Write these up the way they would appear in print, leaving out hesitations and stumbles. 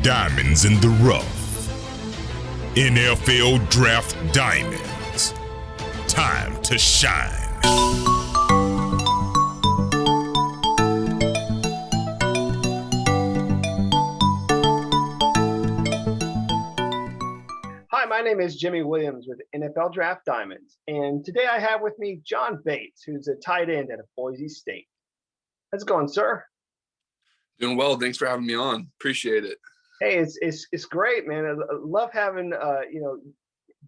Diamonds in the rough. NFL Draft Diamonds. Time to shine. Hi, my name is Jimmy Williams with NFL Draft Diamonds, and today I have with me John Bates, who's a tight end at Boise State. How's it going, sir? Doing well. Thanks for having me on. Appreciate it. Hey, it's great, man. I love having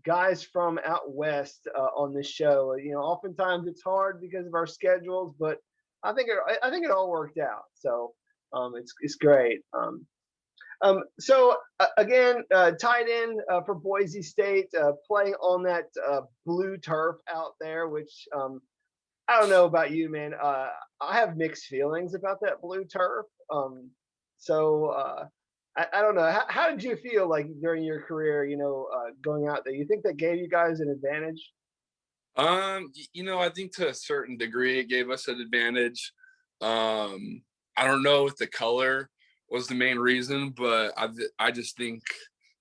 guys from out west on this show. Oftentimes it's hard because of our schedules, but I think it all worked out. So it's great. Again, tight end for Boise State, playing on that blue turf out there, which I don't know about you, man. I have mixed feelings about that blue turf. I don't know. How did you feel like during your career, going out there? You think that gave you guys an advantage? I think to a certain degree it gave us an advantage. I don't know if the color was the main reason, but I just think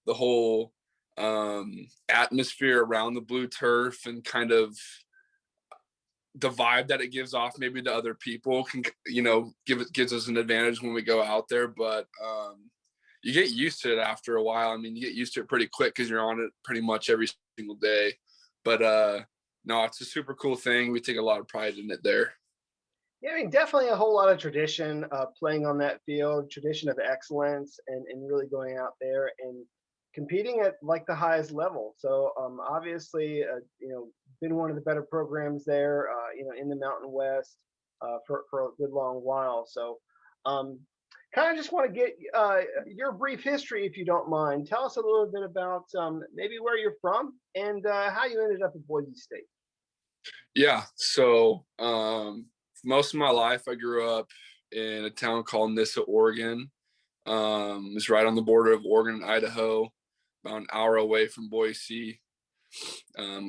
the whole atmosphere around the blue turf and kind of the vibe that it gives off maybe to other people can, gives us an advantage when we go out there. But you get used to it after a while. I mean, you get used to it pretty quick because you're on it pretty much every single day. But no, it's a super cool thing. We take a lot of pride in it there. Yeah, I mean, definitely a whole lot of tradition playing on that field, tradition of excellence, and really going out there and competing at like the highest level. So obviously, been one of the better programs there, in the Mountain West for a good long while. So kind of just want to get your brief history, if you don't mind. Tell us a little bit about maybe where you're from and how you ended up at Boise State. Yeah, so most of my life I grew up in a town called Nissa, Oregon. It's right on the border of Oregon and Idaho, about an hour away from Boise.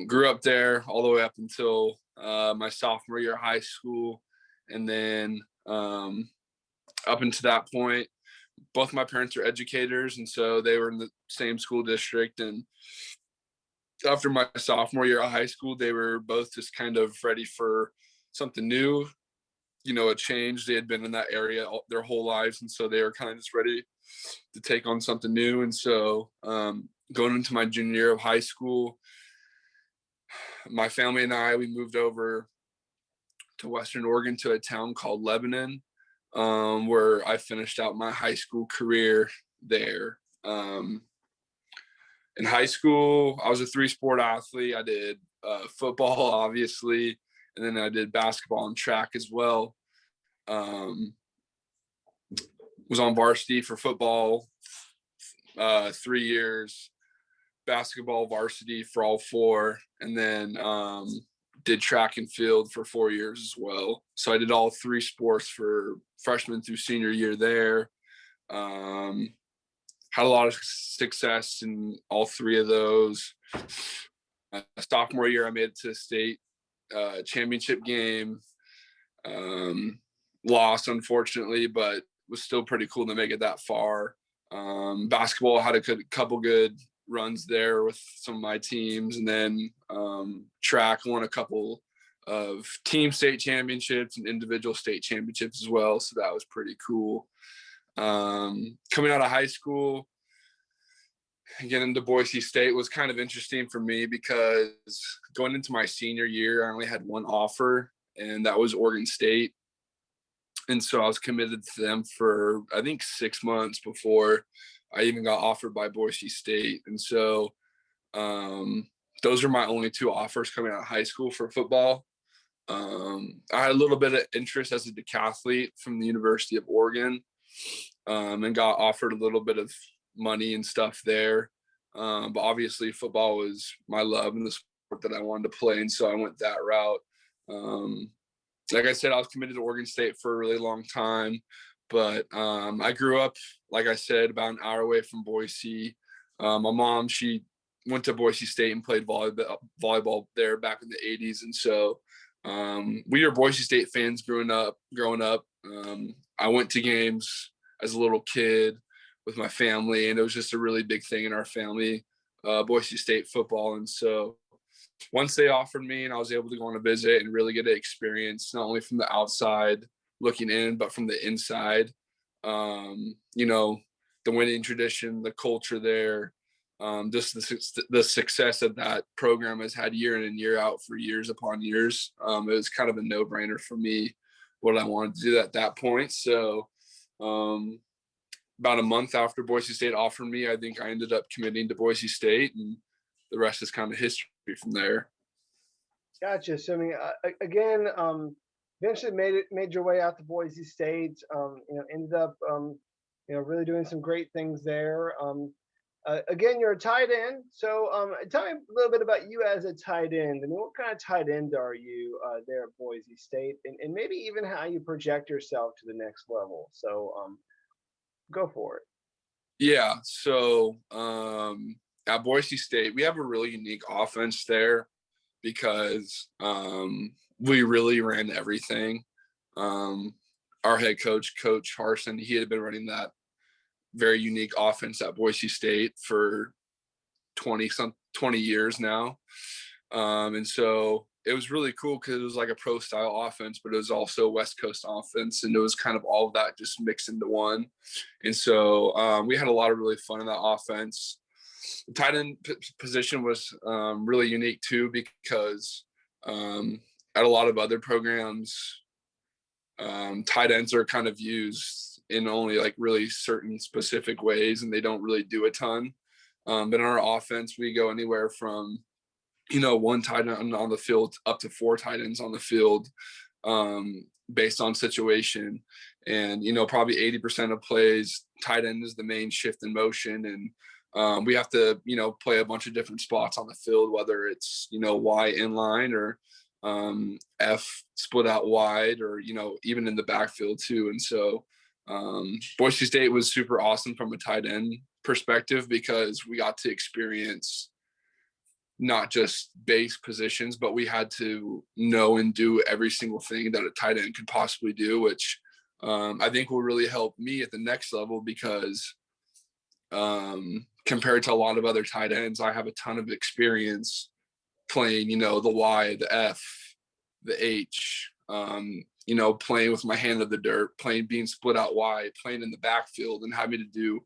Grew up there all the way up until my sophomore year of high school. And then up until that point, both my parents are educators, and so they were in the same school district. And after my sophomore year of high school, they were both just kind of ready for something new, a change. They had been in that area their whole lives, and so they were kind of just ready to take on something new. And so going into my junior year of high school, my family and we moved over to Western Oregon to a town called Lebanon, where I finished out my high school career there. In high school, I was a 3-sport athlete. I did football, obviously, and then I did basketball and track as well. Was on varsity for football 3 years, basketball varsity for all 4, and then did track and field for 4 years as well. So I did all 3 sports for freshman through senior year there. Had a lot of success in all 3 of those. Sophomore year, I made it to the state championship game. Lost, unfortunately, but was still pretty cool to make it that far. Basketball had a couple good runs there with some of my teams, and then track won a couple of team state championships and individual state championships as well. So that was pretty cool. Coming out of high school, getting into Boise State was kind of interesting for me because going into my senior year, I only had one offer, and that was Oregon State. And so I was committed to them for, I think, 6 months before I even got offered by Boise State. And so those are my only 2 offers coming out of high school for football. I had a little bit of interest as a decathlete from the University of Oregon, and got offered a little bit of money and stuff there. But obviously football was my love and the sport that I wanted to play. And so I went that route. Like I said, I was committed to Oregon State for a really long time, but I grew up, like I said, about an hour away from Boise. My mom, she went to Boise State and played volleyball there back in the 80s. And so we were Boise State fans growing up. I went to games as a little kid with my family, and it was just a really big thing in our family, Boise State football. And so once they offered me and I was able to go on a visit and really get an experience, not only from the outside looking in, but from the inside, you know, the winning tradition, the culture there, just the success that that program has had year in and year out for years upon years. It was kind of a no-brainer for me what I wanted to do at that point. So about a month after Boise State offered me, I think I ended up committing to Boise State, and the rest is kind of history from there. Gotcha. So I mean, again, eventually made your way out to Boise State. Ended up really doing some great things there. Again, you're a tight end. So tell me a little bit about you as a tight end. I mean, what kind of tight end are you there at Boise State, and maybe even how you project yourself to the next level. So go for it. Yeah. So at Boise State, we have a really unique offense there because we really ran everything. Our head coach, Coach Harson, he had been running that very unique offense at Boise State for 20 years now. And so it was really cool because it was like a pro style offense, but it was also a West Coast offense. And it was kind of all of that just mixed into one. And so we had a lot of really fun in that offense. The tight end position was really unique too, because at a lot of other programs, tight ends are kind of used in only like really certain specific ways, and they don't really do a ton. But in our offense, we go anywhere from, one tight end on the field up to 4 tight ends on the field, based on situation. And, probably 80% of plays, tight end is the main shift in motion. And we have to, play a bunch of different spots on the field, whether it's, Y inline or F split out wide, or, even in the backfield too. And so Boise State was super awesome from a tight end perspective, because we got to experience not just base positions, but we had to know and do every single thing that a tight end could possibly do, which I think will really help me at the next level, because compared to a lot of other tight ends, I have a ton of experience playing, the Y, the F, the H, playing with my hand in the dirt, being split out wide, playing in the backfield, and having to do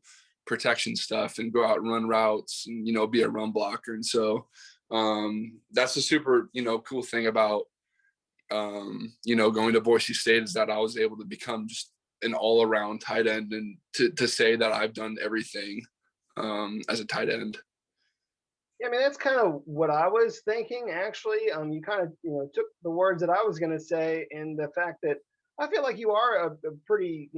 protection stuff and go out and run routes and, be a run blocker. And so that's a super, cool thing about, going to Boise State, is that I was able to become just an all around tight end, and to say that I've done everything as a tight end. Yeah, I mean, that's kind of what I was thinking, actually. You kind of, took the words that I was going to say, and the fact that I feel like you are a pretty,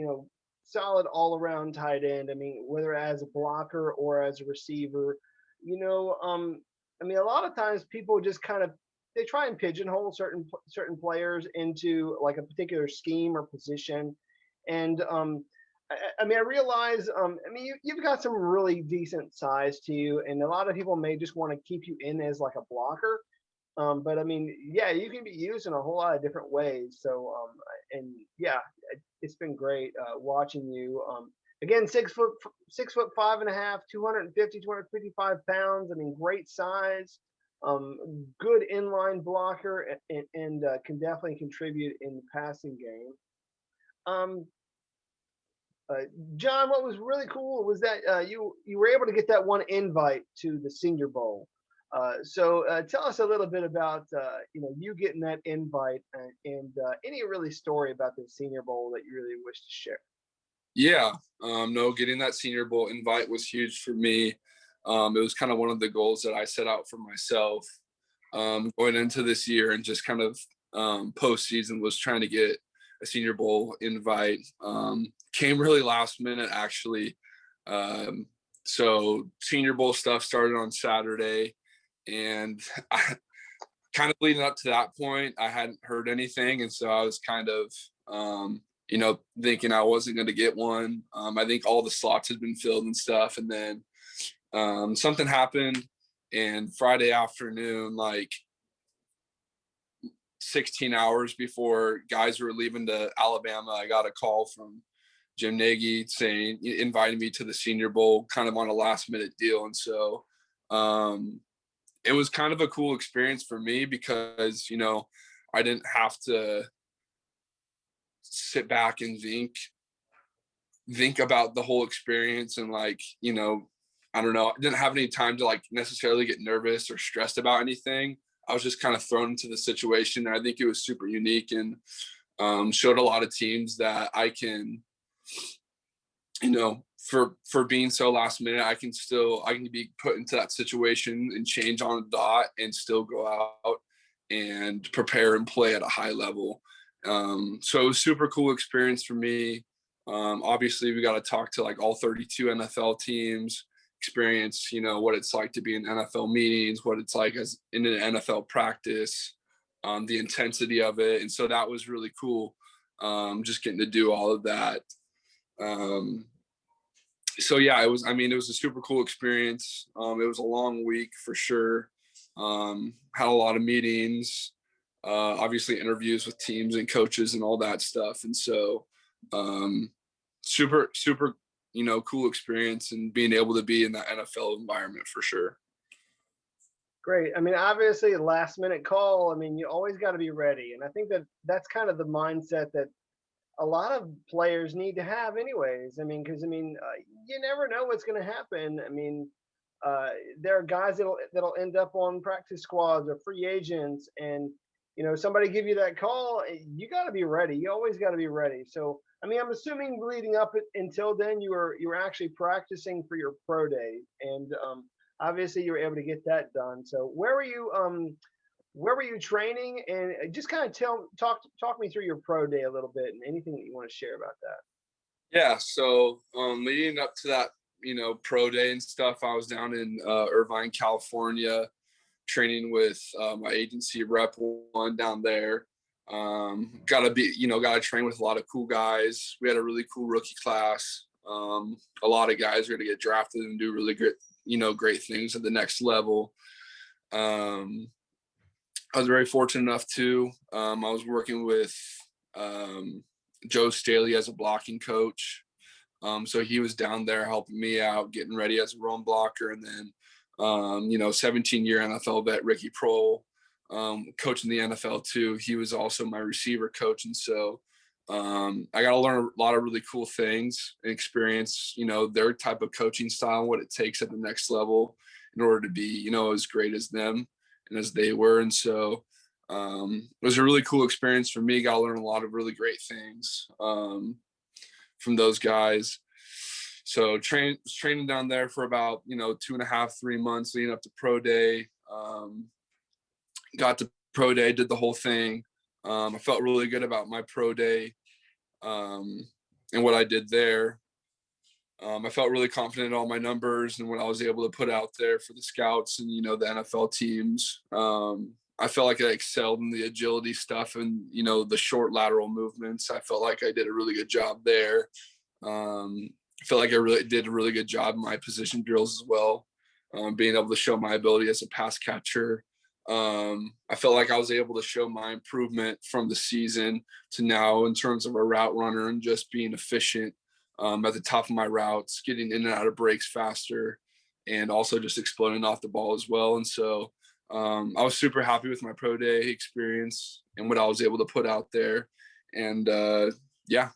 solid all-around tight end. I mean, whether as a blocker or as a receiver, I mean, a lot of times people just kind of, they try and pigeonhole certain players into like a particular scheme or position, and I mean, I realize, I mean, you've got some really decent size to you, and a lot of people may just want to keep you in as like a blocker. But I mean, yeah, you can be used in a whole lot of different ways. So, and yeah, it's been great watching you. Again, 6'5.5", 250, 255 pounds. I mean, great size, good inline blocker, and can definitely contribute in the passing game. John, what was really cool was that you were able to get that one invite to the Senior Bowl. So tell us a little bit about you getting that invite, and any really story about the Senior Bowl that you really wish to share. Yeah, no, getting that Senior Bowl invite was huge for me. It was kind of one of the goals that I set out for myself going into this year, and just kind of postseason was trying to get a Senior Bowl invite. Came really last minute, actually. So Senior Bowl stuff started on Saturday, and kind of leading up to that point, I hadn't heard anything. And so I was kind of, thinking I wasn't going to get one. I think all the slots had been filled and stuff. And then something happened, and Friday afternoon, like 16 hours before guys were leaving to Alabama, I got a call from Jim Nagy inviting me to the Senior Bowl kind of on a last minute deal. And so it was kind of a cool experience for me because, you know, I didn't have to sit back and think about the whole experience and, like, you know, I don't know, I didn't have any time to like necessarily get nervous or stressed about anything. I was just kind of thrown into the situation. And I think it was super unique and showed a lot of teams that I can, you know, for being so last minute, I can be put into that situation and change on the dot and still go out and prepare and play at a high level. So it was super cool experience for me. Obviously we got to talk to like all 32 NFL teams, experience, you know, what it's like to be in NFL meetings, what it's like as in an NFL practice, the intensity of it. And so that was really cool. Just getting to do all of that. So yeah, it was a super cool experience. It was a long week for sure. Had a lot of meetings, obviously interviews with teams and coaches and all that stuff. And so super, you know, cool experience and being able to be in that NFL environment for sure. Great. I mean, obviously, last minute call. I mean, you always got to be ready, and I think that that's kind of the mindset that a lot of players need to have, anyways. I mean, because you never know what's going to happen. I mean, there are guys that'll end up on practice squads or free agents, and you know, somebody give you that call, you got to be ready. You always got to be ready. So, I mean, I'm assuming leading up until then, you were actually practicing for your pro day, and obviously you were able to get that done. So, where were you training? And just kind of talk me through your pro day a little bit and anything that you want to share about that. Yeah. So leading up to that, you know, pro day and stuff, I was down in Irvine, California, training with my agency Rep One down there. Got to train with a lot of cool guys. We had a really cool rookie class. A lot of guys are going to get drafted and do really great things at the next level. I was very fortunate enough to, I was working with Joe Staley as a blocking coach. So he was down there helping me out, getting ready as a run blocker. And then, 17-year NFL vet Ricky Prohl, coaching the NFL too. He was also my receiver coach. And so I got to learn a lot of really cool things and experience, you know, their type of coaching style, what it takes at the next level in order to be, you know, as great as them and as they were. And so it was a really cool experience for me. Got to learn a lot of really great things from those guys. So training down there for about, 2.5, 3 months leading up to pro day. Got to pro day, did the whole thing. I felt really good about my pro day and what I did there. I felt really confident in all my numbers and what I was able to put out there for the scouts and, the NFL teams. I felt like I excelled in the agility stuff and, the short lateral movements. I felt like I did a really good job there. I felt like I really did a really good job in my position drills as well, being able to show my ability as a pass catcher. I felt like I was able to show my improvement from the season to now in terms of a route runner and just being efficient at the top of my routes, getting in and out of breaks faster, and also just exploding off the ball as well. And so I was super happy with my pro day experience and what I was able to put out there. And yeah.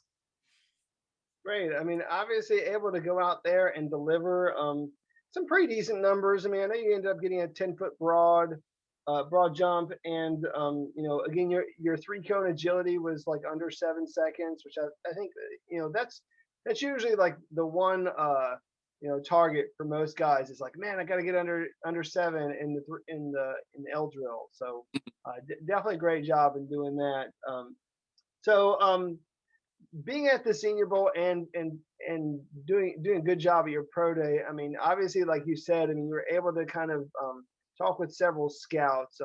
Great. I mean, obviously able to go out there and deliver some pretty decent numbers. I mean, I know you ended up getting a 10-foot broad jump, and again, your 3-cone agility was like under 7 seconds, which I think that's usually like the one target for most guys is like, man, I got to get under 7 in the L drill. So definitely a great job in doing that. Being at the Senior Bowl and doing a good job at your pro day. I mean, obviously, like you said, I mean, you were able to kind of talk with several scouts.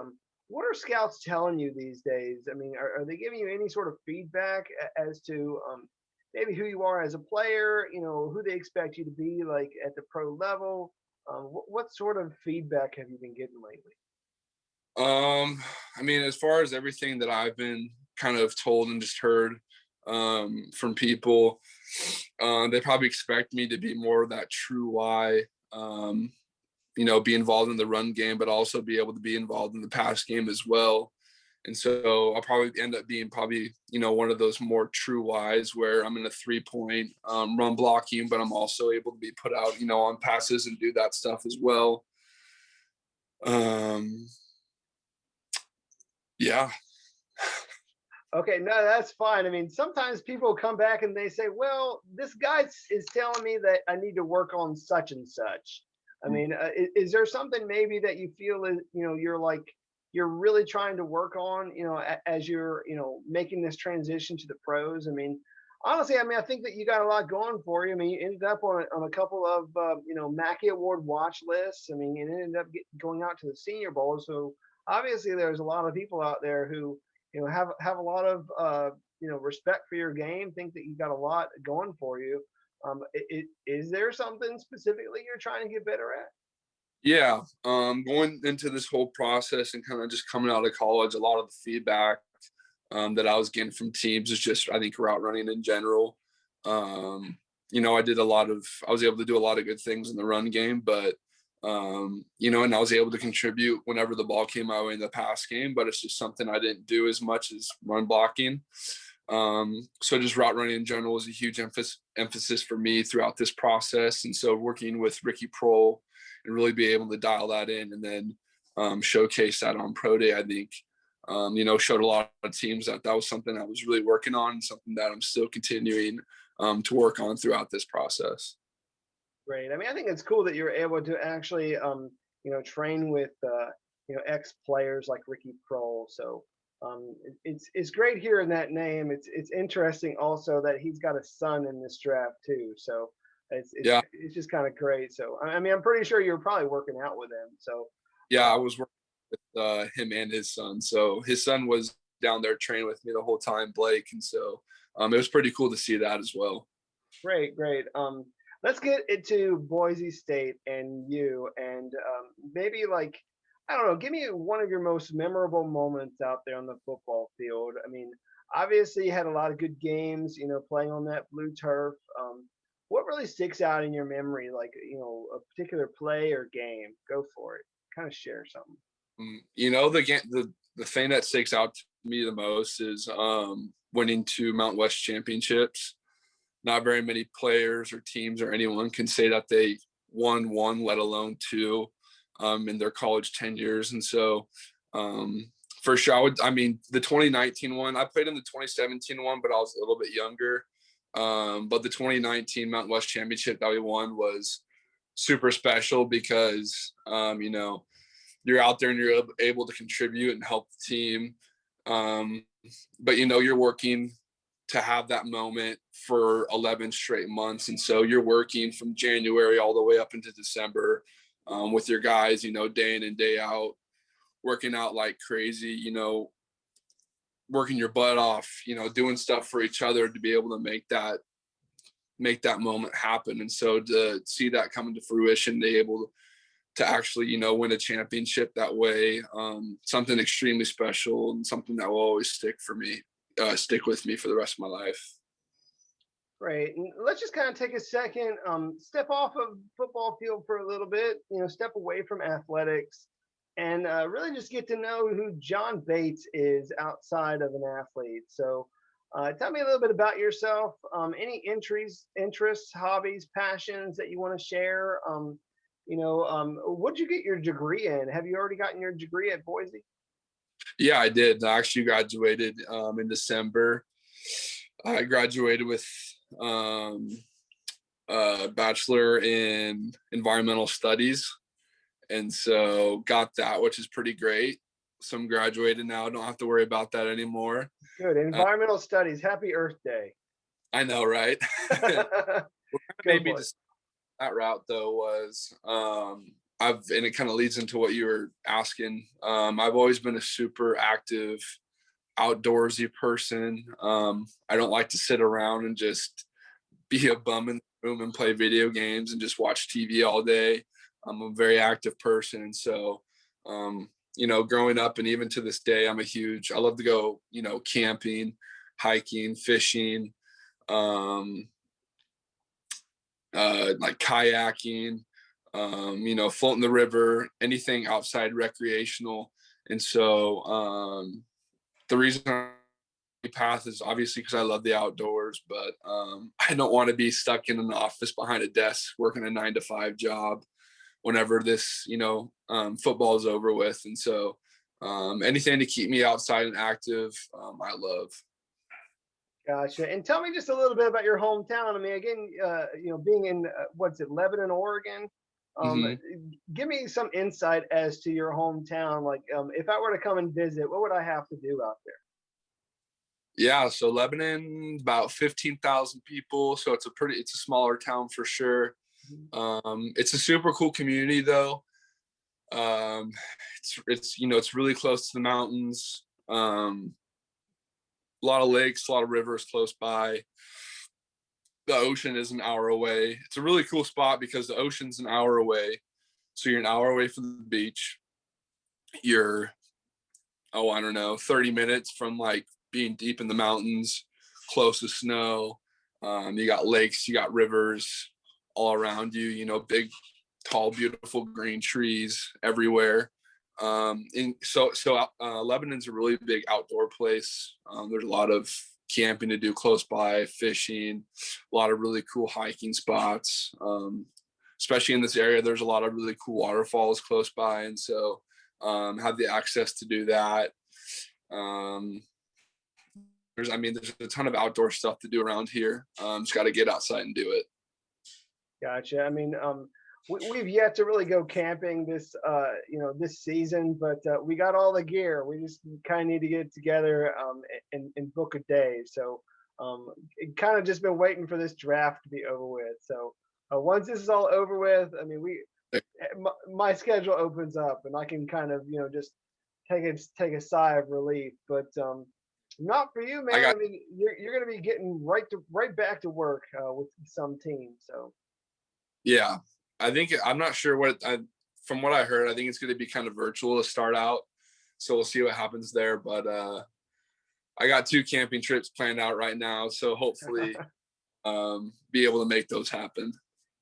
What are scouts telling you these days? I mean, are they giving you any sort of feedback as to maybe who you are as a player, who they expect you to be like at the pro level? What sort of feedback have you been getting lately? I mean, as far as everything that I've been kind of told and just heard, from people. They probably expect me to be more of that true Y, be involved in the run game, but also be able to be involved in the pass game as well. And so I'll probably end up being one of those more true Ys where I'm in a 3-point run blocking, but I'm also able to be put out, on passes and do that stuff as well. Yeah. Okay, no, that's fine. I mean, sometimes people come back and they say, well, this guy is telling me that I need to work on such and such. I mean, is there something maybe that you feel is, you're really trying to work on, as you're, making this transition to the pros? I mean, honestly, I think that you got a lot going for you. I mean, you ended up on a couple of, Mackey Award watch lists. I mean, you ended up going out to the Senior Bowl. So obviously there's a lot of people out there who, have a lot of, respect for your game, think that you got a lot going for you. Is there something specifically you're trying to get better at? Yeah. Going into this whole process and kind of just coming out of college, a lot of the feedback that I was getting from teams is just, I think, route running in general. I was able to do a lot of good things in the run game, but and I was able to contribute whenever the ball came my way in the pass game, but it's just something I didn't do as much as run blocking. So just route running in general was a huge emphasis for me throughout this process. And so working with Ricky Prohl and really be able to dial that in and then showcase that on Pro Day, I think, showed a lot of teams that was something I was really working on, something that I'm still continuing to work on throughout this process. Great. I mean, I think it's cool that you're able to actually, train with, ex players like Ricky Prohl. So it's great hearing that name. It's interesting also that he's got a son in this draft too. So it's just kind of great. So I mean, I'm pretty sure you're probably working out with him. So yeah, I was working with him and his son. So his son was down there training with me the whole time, Blake, and so it was pretty cool to see that as well. Great. Let's get into Boise State and you, and maybe I don't know, give me one of your most memorable moments out there on the football field. I mean, obviously you had a lot of good games, playing on that blue turf. What really sticks out in your memory, a particular play or game? Go for it. Kind of share something. The thing that sticks out to me the most is winning 2 Mountain West championships. Not very many players or teams or anyone can say that they won one, let alone 2, in their college tenures. And so, for sure, the 2019 one, I played in the 2017 one, but I was a little bit younger. But the 2019 Mountain West championship that we won was super special because, you're out there and you're able to contribute and help the team. But, you're working to have that moment for 11 straight months. And so you're working from January all the way up into December with your guys, day in and day out, working out like crazy, working your butt off, doing stuff for each other to be able to make that moment happen. And so to see that come into fruition, to be able to actually, win a championship that way, something extremely special and something that will always stick with me for the rest of my life. Great. And let's just kind of take a second, step off of football field for a little bit, step away from athletics and really just get to know who John Bates is outside of an athlete. So tell me a little bit about yourself, any interests, hobbies, passions that you want to share. What'd you get your degree in? Have you already gotten your degree at Boise? Yeah, I did. I actually graduated in December. I graduated with a bachelor in environmental studies. And so got that, which is pretty great. So I'm graduated now. I don't have to worry about that anymore. Good. Environmental studies. Happy Earth Day. I know, right? What made me decide that route though was and it kind of leads into what you were asking. I've always been a super active, outdoorsy person. I don't like to sit around and just be a bum in the room and play video games and just watch TV all day. I'm a very active person. And so, growing up and even to this day, I love to go, camping. hiking, fishing, like kayaking, floating the river, anything outside recreational. And so the reason path is obviously because I love the outdoors, but I don't want to be stuck in an office behind a desk working a 9 to 5 job whenever this, football is over with. And so anything to keep me outside and active, I love. Gotcha. And tell me just a little bit about your hometown. I mean, again, being in what's it, Lebanon, Oregon. Um, Hmm. Give me some insight as to your hometown. Like, if I were to come and visit, what would I have to do out there? Yeah, so Lebanon, about 15,000 people. So it's a smaller town for sure. It's a super cool community though. Um, it's really close to the mountains. A lot of lakes, a lot of rivers close by. The ocean is an hour away. It's a really cool spot because the ocean's an hour away. So you're an hour away from the beach. You're, I don't know, 30 minutes from like being deep in the mountains, close to snow. You got lakes, you got rivers all around you, big, tall, beautiful green trees everywhere. Lebanon's a really big outdoor place. There's a lot of camping to do close by, fishing, a lot of really cool hiking spots. Especially in this area, there's a lot of really cool waterfalls close by, and so have the access to do that. There's a ton of outdoor stuff to do around here. Just got to get outside and do it. Gotcha. I mean, we've yet to really go camping this season, but we got all the gear. We just kind of need to get it together and book a day. So it kind of just been waiting for this draft to be over with. So once this is all over with, I mean, my schedule opens up and I can kind of just take a sigh of relief. But not for you, man. I mean, you're going to be getting right back to work with some teams. So. Yeah, I'm not sure from what I heard, I think it's going to be kind of virtual to start out. So we'll see what happens there. But I got 2 camping trips planned out right now. So hopefully be able to make those happen.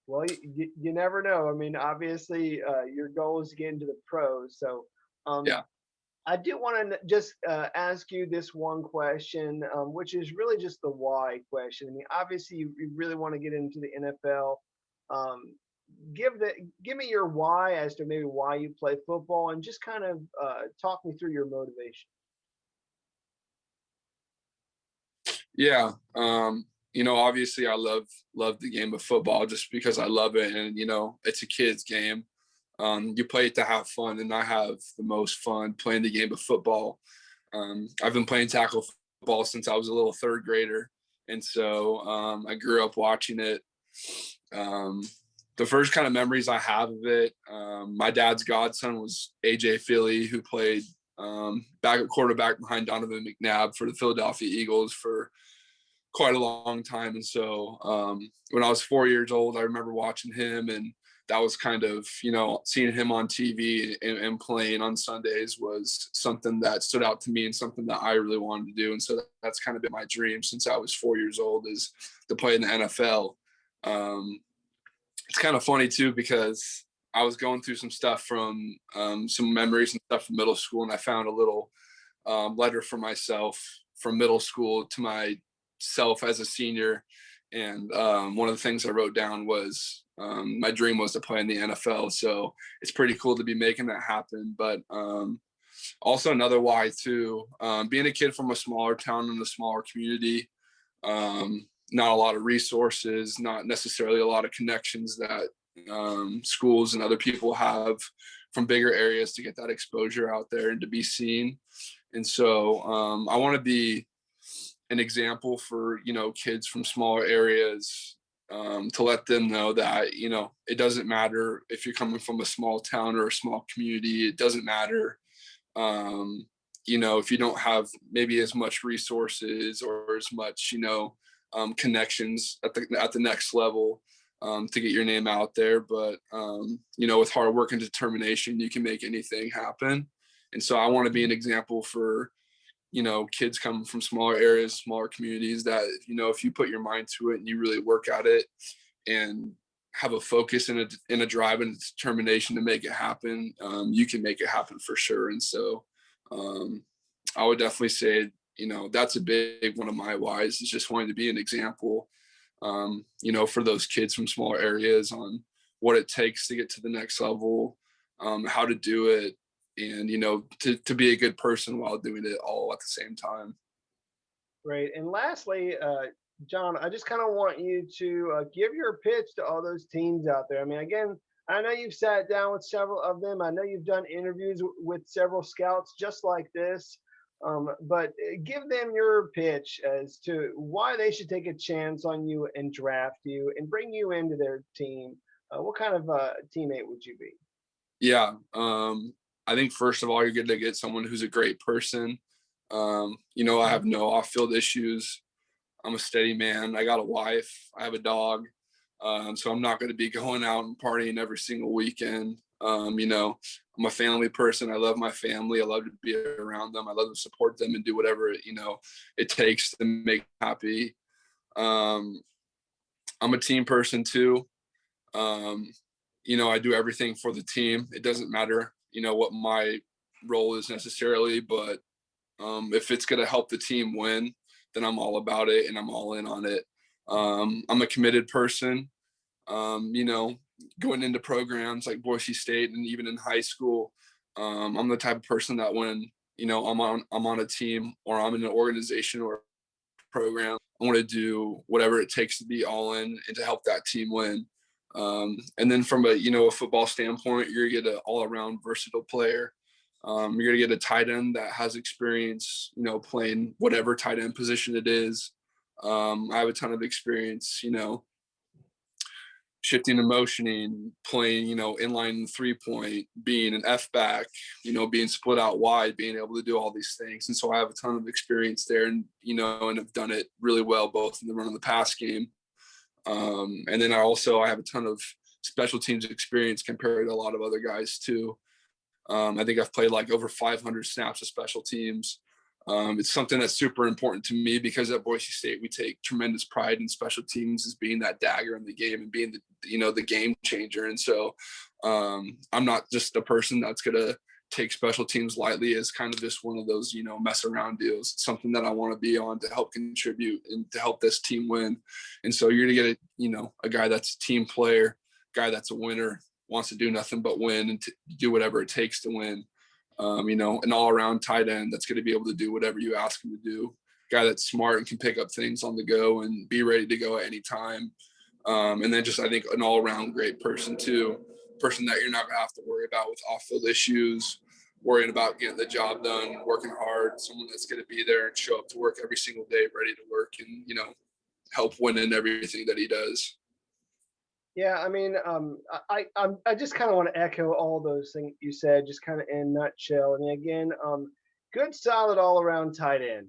Well, you never know. I mean, obviously your goal is to get into the pros. So yeah. I do want to just ask you this one question, which is really just the why question. I mean, obviously you really want to get into the NFL. Give me your why as to maybe why you play football, and just kind of talk me through your motivation. Yeah. Obviously I love the game of football just because I love it, and it's a kid's game. You play it to have fun, and I have the most fun playing the game of football. I've been playing tackle football since I was a little 3rd grader, and so I grew up watching it. The first kind of memories I have of it, my dad's godson was AJ Philly, who played back at quarterback behind Donovan McNabb for the Philadelphia Eagles for quite a long time. And so when I was 4 years old, I remember watching him, and that was kind of, seeing him on TV and playing on Sundays was something that stood out to me and something that I really wanted to do. And so that's kind of been my dream since I was 4 years old, is to play in the NFL. It's kind of funny too, because I was going through some stuff from some memories and stuff from middle school, and I found a little letter for myself from middle school to myself as a senior. And one of the things I wrote down was my dream was to play in the NFL. So it's pretty cool to be making that happen. But also another why too, being a kid from a smaller town in a smaller community, not a lot of resources, not necessarily a lot of connections that schools and other people have from bigger areas to get that exposure out there and to be seen. And so I want to be an example for, kids from smaller areas, to let them know that, it doesn't matter if you're coming from a small town or a small community. It doesn't matter, if you don't have maybe as much resources or as much, connections at the next level to get your name out there. But, with hard work and determination, you can make anything happen. And so I want to be an example for kids come from smaller areas, smaller communities that, if you put your mind to it and you really work at it and have a focus and a drive and a determination to make it happen, you can make it happen for sure. And so I would definitely say, that's a big one of my whys, is just wanting to be an example, for those kids from smaller areas on what it takes to get to the next level, how to do it, and, to be a good person while doing it all at the same time. Great. And lastly, John, I just kind of want you to give your pitch to all those teams out there. I mean, again, I know you've sat down with several of them. I know you've done interviews with several scouts just like this. But give them your pitch as to why they should take a chance on you and draft you and bring you into their team. What kind of teammate would you be? Yeah. I think first of all, you're going to get someone who's a great person. I have no off-field issues. I'm a steady man. I got a wife. I have a dog. So I'm not going to be going out and partying every single weekend. I'm a family person. I love my family. I love to be around them. I love to support them and do whatever, it takes to make them happy. I'm a team person too. I do everything for the team. It doesn't matter, what my role is necessarily, but if it's going to help the team win, then I'm all about it and I'm all in on it. I'm a committed person. Going into programs like Boise State and even in high school, I'm the type of person that when, I'm on a team or I'm in an organization or a program, I want to do whatever it takes to be all in and to help that team win. And then from a football standpoint, you're going to get an all-around versatile player. You're going to get a tight end that has experience, playing whatever tight end position it is. I have a ton of experience, shifting and motioning, playing, inline 3-point, being an F-back, being split out wide, being able to do all these things. And so I have a ton of experience there and, and have done it really well, both in the run and the pass game. And then I have a ton of special teams experience compared to a lot of other guys too. I think I've played like over 500 snaps of special teams. It's something that's super important to me because at Boise State, we take tremendous pride in special teams as being that dagger in the game and being the game changer. And so I'm not just a person that's going to take special teams lightly as kind of just one of those, mess around deals. It's something that I want to be on to help contribute and to help this team win. And so you're going to get a guy that's a team player, guy that's a winner, wants to do nothing but win and to do whatever it takes to win. An all-around tight end that's going to be able to do whatever you ask him to do. Guy that's smart and can pick up things on the go and be ready to go at any time. And then just, I think, an all-around great person too. Person that you're not going to have to worry about with off-field issues, worrying about getting the job done, working hard. Someone that's going to be there and show up to work every single day, ready to work and, help win in everything that he does. Yeah, I mean, I just kind of want to echo all those things you said, just kind of in a nutshell. I mean, again, good, solid, all-around tight end.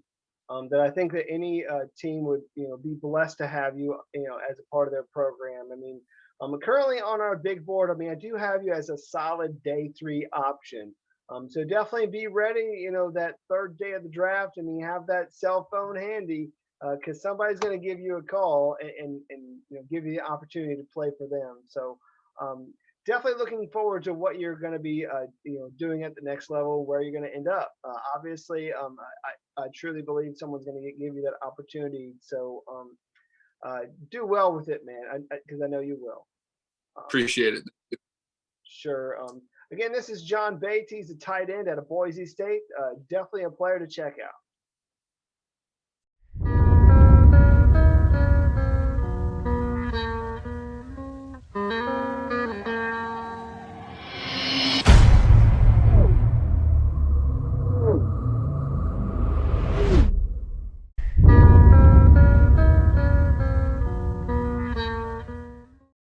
That I think that any team would, be blessed to have you, as a part of their program. I mean, currently on our big board, I mean, I do have you as a solid day 3 option. So definitely be ready, that third day of the draft. I mean, have that cell phone handy. Because somebody's going to give you a call and give you the opportunity to play for them. So definitely looking forward to what you're going to be doing at the next level, where you're going to end up. Obviously, I truly believe someone's going to give you that opportunity. So do well with it, man, because I know you will. Appreciate it. Sure. Again, this is John Bates. He's a tight end at Boise State. Definitely a player to check out.